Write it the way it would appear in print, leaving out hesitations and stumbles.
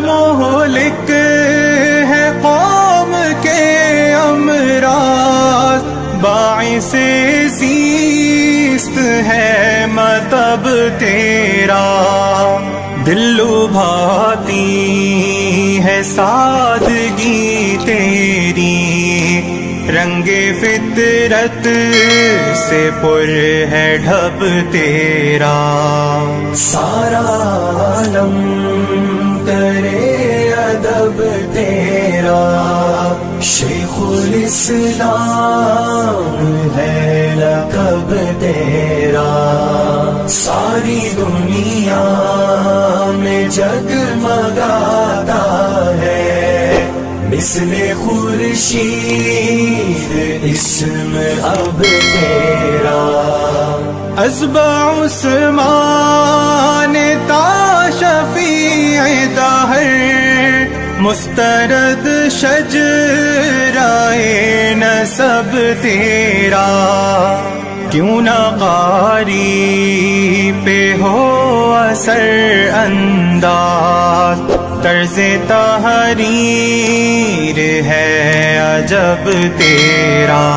مہلک ہے قوم کے امراض، باعث زیست ہے مطب تیرا، دل لبھاتی ہے سادگی تیری، رنگ فطرت سے پر ہے ڈھب تیرا، سارا عالم کرے ادب تیرا، شیخ الاسلام ہے لقب تیرا، ساری دنیا میں جگمگاتا ہے مثل خورشید اسم اب تیرا، ازبع عثمان تا شفیع دہر، مسترد شجرائے نسب تیرا، کیوں نہ قاری پہ ہو اثر انداز، طرز تحریر ہے عجب تیرا،